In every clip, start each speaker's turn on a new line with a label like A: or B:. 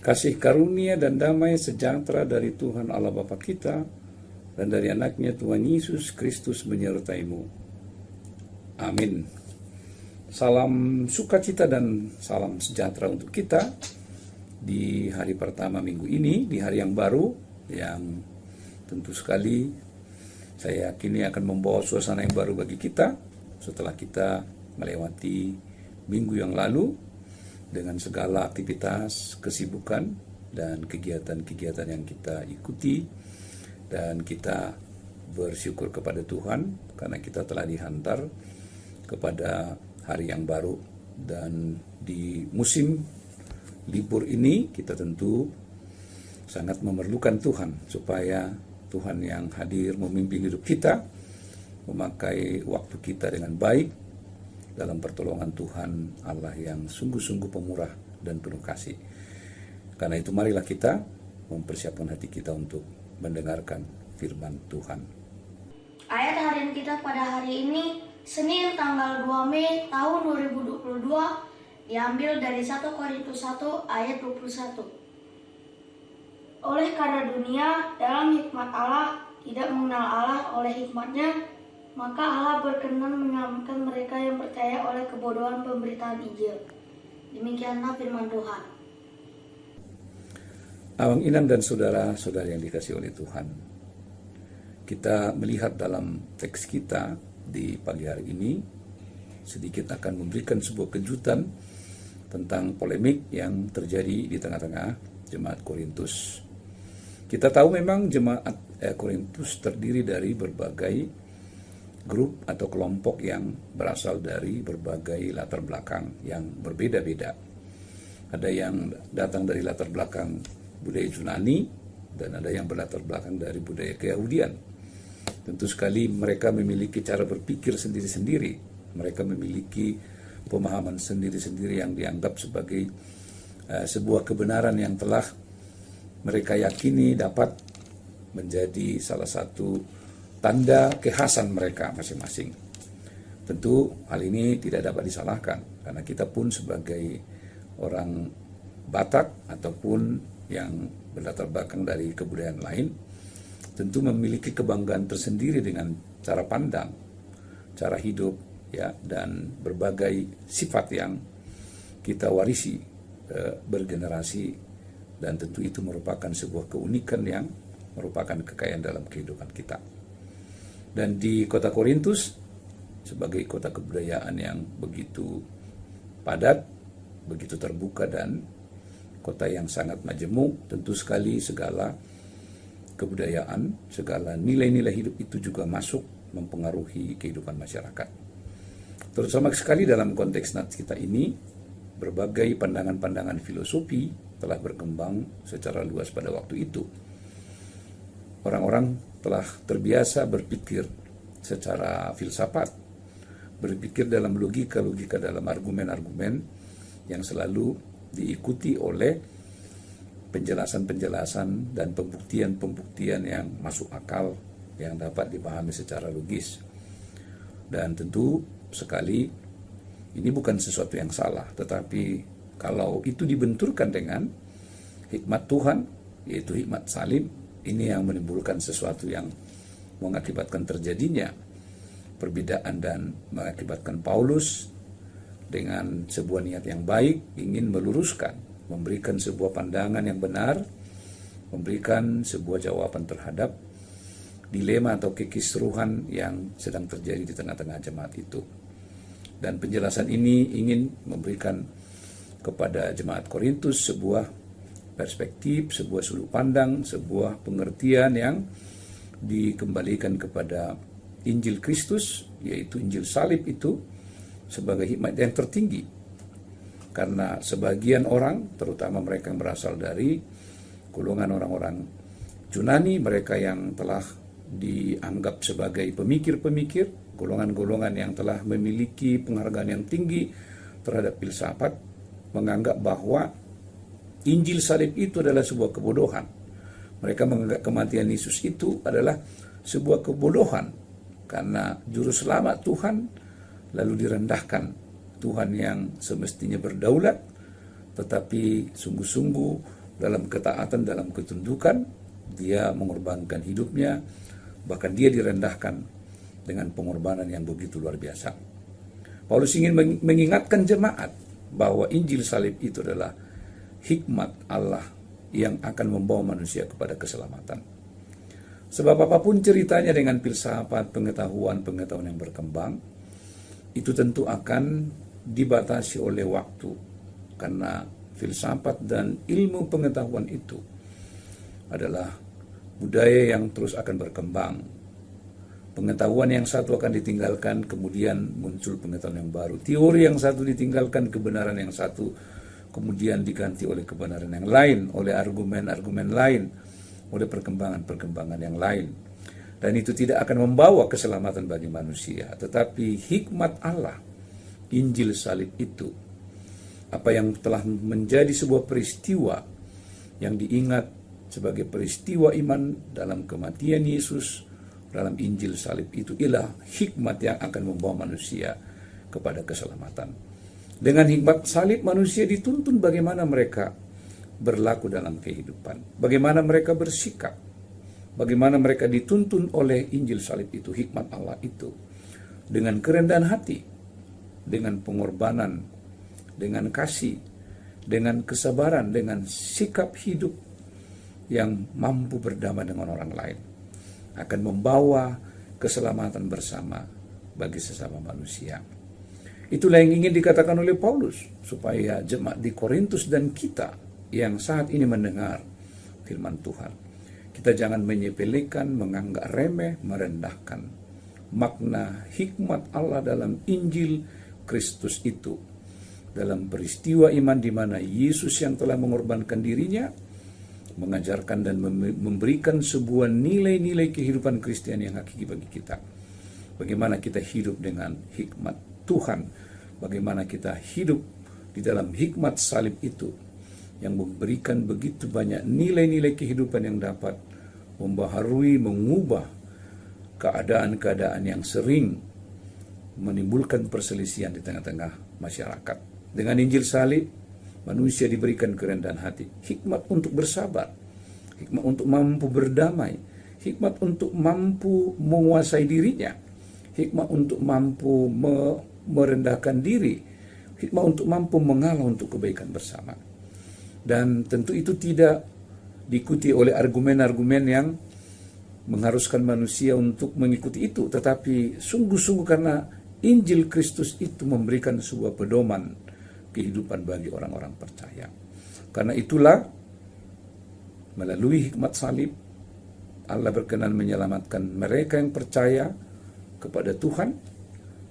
A: Kasih karunia dan damai sejahtera dari Tuhan Allah Bapa kita dan dari anaknya Tuhan Yesus Kristus menyertaimu. Amin. Salam sukacita dan salam sejahtera untuk kita di hari pertama minggu ini, di hari yang baru, yang tentu sekali saya yakini akan membawa suasana yang baru bagi kita setelah kita melewati minggu yang lalu dengan segala aktivitas, kesibukan, dan kegiatan-kegiatan yang kita ikuti. Dan kita bersyukur kepada Tuhan karena kita telah dihantar kepada hari yang baru. Dan di musim libur ini kita tentu sangat memerlukan Tuhan, supaya Tuhan yang hadir memimpin hidup kita, memakai waktu kita dengan baik dalam pertolongan Tuhan Allah yang sungguh-sungguh pemurah dan penuh kasih. Karena itu marilah kita mempersiapkan hati kita untuk mendengarkan firman Tuhan.
B: Ayat harian kita pada hari ini, Senin tanggal 2 Mei tahun 2022, diambil dari 1 Korintus 1 ayat 21. Oleh karena dunia dalam hikmat Allah tidak mengenal Allah oleh hikmatnya, maka Allah berkenan menyelamatkan mereka yang percaya oleh kebodohan pemberitaan Injil. Demikianlah firman Tuhan.
A: Abang Inam dan saudara-saudari yang dikasihi oleh Tuhan, kita melihat dalam teks kita di pagi hari ini, sedikit akan memberikan sebuah kejutan tentang polemik yang terjadi di tengah-tengah jemaat Korintus. Kita tahu memang jemaat Korintus terdiri dari berbagai grup atau kelompok yang berasal dari berbagai latar belakang yang berbeda-beda. Ada yang datang dari latar belakang budaya Yunani, dan ada yang berlatar belakang dari budaya Keyahudian. Tentu sekali mereka memiliki cara berpikir sendiri-sendiri. Mereka memiliki pemahaman sendiri-sendiri yang dianggap sebagai sebuah kebenaran yang telah mereka yakini dapat menjadi salah satu tanda kekhasan mereka masing-masing. Tentu hal ini tidak dapat disalahkan, karena kita pun sebagai orang Batak ataupun yang berlatar belakang dari kebudayaan lain, tentu memiliki kebanggaan tersendiri dengan cara pandang, cara hidup, ya, dan berbagai sifat yang kita warisi bergenerasi, dan tentu itu merupakan sebuah keunikan yang merupakan kekayaan dalam kehidupan kita. Dan di kota Korintus, sebagai kota kebudayaan yang begitu padat, begitu terbuka, dan kota yang sangat majemuk, tentu sekali segala kebudayaan, segala nilai-nilai hidup itu juga masuk mempengaruhi kehidupan masyarakat. Terutama sekali dalam konteks nats kita ini, berbagai pandangan-pandangan filosofi telah berkembang secara luas pada waktu itu. Orang-orang telah terbiasa berpikir secara filsafat, berpikir dalam logika-logika, dalam argumen-argumen yang selalu diikuti oleh penjelasan-penjelasan dan pembuktian-pembuktian yang masuk akal, yang dapat dipahami secara logis. Dan tentu sekali ini bukan sesuatu yang salah, tetapi kalau itu dibenturkan dengan hikmat Tuhan, yaitu hikmat salib, ini yang menimbulkan sesuatu yang mengakibatkan terjadinya perbedaan dan mengakibatkan Paulus dengan sebuah niat yang baik ingin meluruskan, memberikan sebuah pandangan yang benar, memberikan sebuah jawaban terhadap dilema atau kekisruhan yang sedang terjadi di tengah-tengah jemaat itu. Dan penjelasan ini ingin memberikan kepada jemaat Korintus sebuah perspektif, sebuah sudut pandang, sebuah pengertian yang dikembalikan kepada Injil Kristus, yaitu Injil salib itu sebagai hikmat yang tertinggi. Karena sebagian orang, terutama mereka yang berasal dari golongan orang-orang Yunani, mereka yang telah dianggap sebagai pemikir-pemikir, golongan-golongan yang telah memiliki penghargaan yang tinggi terhadap filsafat, menganggap bahwa Injil salib itu adalah sebuah kebodohan. Mereka menganggap kematian Yesus itu adalah sebuah kebodohan karena juru selamat Tuhan lalu direndahkan. Tuhan yang semestinya berdaulat tetapi sungguh-sungguh dalam ketaatan, dalam ketundukan, dia mengorbankan hidupnya, bahkan dia direndahkan dengan pengorbanan yang begitu luar biasa. Paulus ingin mengingatkan jemaat bahwa Injil salib itu adalah hikmat Allah yang akan membawa manusia kepada keselamatan. Sebab apapun ceritanya dengan filsafat, pengetahuan yang berkembang, itu tentu akan dibatasi oleh waktu. Karena filsafat dan ilmu pengetahuan itu adalah budaya yang terus akan berkembang. Pengetahuan yang satu akan ditinggalkan, kemudian muncul pengetahuan yang baru. Teori yang satu ditinggalkan, kebenaran yang satu kemudian diganti oleh kebenaran yang lain, oleh argumen-argumen lain, oleh perkembangan-perkembangan yang lain. Dan itu tidak akan membawa keselamatan bagi manusia. Tetapi hikmat Allah, Injil salib itu, apa yang telah menjadi sebuah peristiwa yang diingat sebagai peristiwa iman dalam kematian Yesus, dalam Injil salib itu ialah hikmat yang akan membawa manusia kepada keselamatan. Dengan hikmat salib manusia dituntun bagaimana mereka berlaku dalam kehidupan, bagaimana mereka bersikap, bagaimana mereka dituntun oleh Injil salib itu, hikmat Allah itu, dengan kerendahan hati, dengan pengorbanan, dengan kasih, dengan kesabaran, dengan sikap hidup yang mampu berdamai dengan orang lain, akan membawa keselamatan bersama bagi sesama manusia. Itulah yang ingin dikatakan oleh Paulus, supaya jemaat di Korintus dan kita yang saat ini mendengar firman Tuhan, kita jangan menyepelekan, menganggap remeh, merendahkan makna hikmat Allah dalam Injil Kristus itu, dalam peristiwa iman di mana Yesus yang telah mengorbankan dirinya, mengajarkan dan memberikan sebuah nilai-nilai kehidupan Kristen yang hakiki bagi kita. Bagaimana kita hidup dengan hikmat Tuhan, bagaimana kita hidup di dalam hikmat salib itu yang memberikan begitu banyak nilai-nilai kehidupan yang dapat membaharui, mengubah keadaan-keadaan yang sering menimbulkan perselisihan di tengah-tengah masyarakat. Dengan Injil salib, manusia diberikan kerendahan hati, hikmat untuk bersabar, hikmat untuk mampu berdamai, hikmat untuk mampu menguasai dirinya, hikmat untuk mampu merendahkan diri, hikmat untuk mampu mengalah untuk kebaikan bersama. Dan tentu itu tidak diikuti oleh argumen-argumen yang mengharuskan manusia untuk mengikuti itu, tetapi sungguh-sungguh karena Injil Kristus itu memberikan sebuah pedoman kehidupan bagi orang-orang percaya. Karena itulah melalui hikmat salib Allah berkenan menyelamatkan mereka yang percaya kepada Tuhan,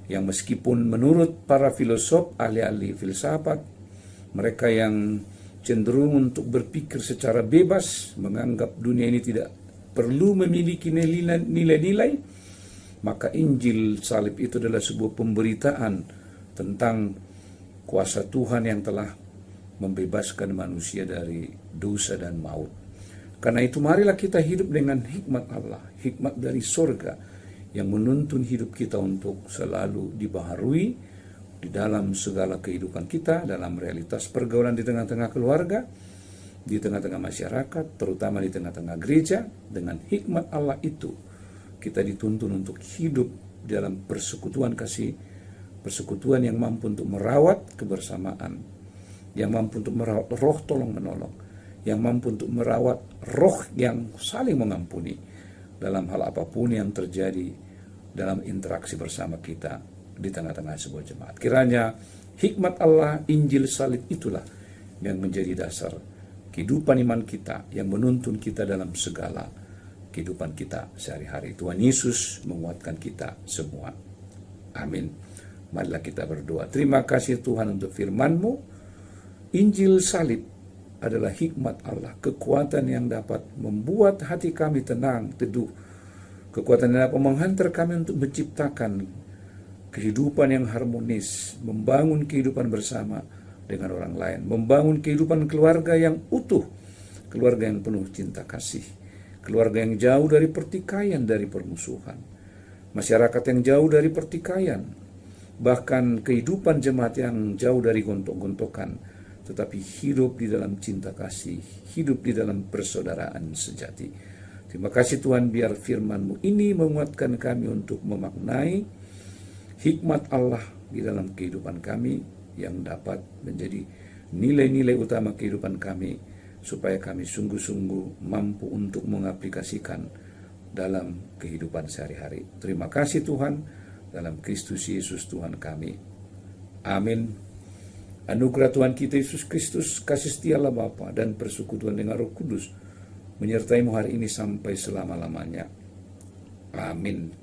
A: yang meskipun menurut para filosof, ahli-ahli filsafat, mereka yang cenderung untuk berpikir secara bebas, menganggap dunia ini tidak perlu memiliki nilai-nilai, maka Injil salib itu adalah sebuah pemberitaan tentang kuasa Tuhan yang telah membebaskan manusia dari dosa dan maut. Karena itu marilah kita hidup dengan hikmat Allah, hikmat dari surga, yang menuntun hidup kita untuk selalu dibaharui di dalam segala kehidupan kita, dalam realitas pergaulan di tengah-tengah keluarga, di tengah-tengah masyarakat, terutama di tengah-tengah gereja. Dengan hikmat Allah itu, kita dituntun untuk hidup dalam persekutuan kasih, persekutuan yang mampu untuk merawat kebersamaan yang mampu untuk merawat roh tolong menolong, yang mampu untuk merawat roh yang saling mengampuni dalam hal apapun yang terjadi dalam interaksi bersama kita di tengah-tengah sebuah jemaat. Kiranya hikmat Allah, Injil salib itulah yang menjadi dasar kehidupan iman kita, yang menuntun kita dalam segala kehidupan kita sehari-hari. Tuhan Yesus menguatkan kita semua. Amin. Marilah kita berdoa. Terima kasih Tuhan untuk firman-Mu. Injil salib adalah hikmat Allah, kekuatan yang dapat membuat hati kami tenang, teduh. Kekuatan yang dapat menghantar kami untuk menciptakan kehidupan yang harmonis, membangun kehidupan bersama dengan orang lain, membangun kehidupan keluarga yang utuh, keluarga yang penuh cinta kasih, keluarga yang jauh dari pertikaian, dari permusuhan, masyarakat yang jauh dari pertikaian, bahkan kehidupan jemaat yang jauh dari gontok-gontokan, tetapi hidup di dalam cinta kasih, hidup di dalam persaudaraan sejati. Terima kasih Tuhan, biar firman-Mu ini menguatkan kami untuk memaknai hikmat Allah di dalam kehidupan kami, yang dapat menjadi nilai-nilai utama kehidupan kami, supaya kami sungguh-sungguh mampu untuk mengaplikasikan dalam kehidupan sehari-hari. Terima kasih Tuhan, dalam Kristus Yesus Tuhan kami. Amin. Anugerah Tuhan kita Yesus Kristus, kasih setia Allah Bapa, dan persekutuan dengan Roh Kudus menyertai-Mu hari ini sampai selama-lamanya. Amin.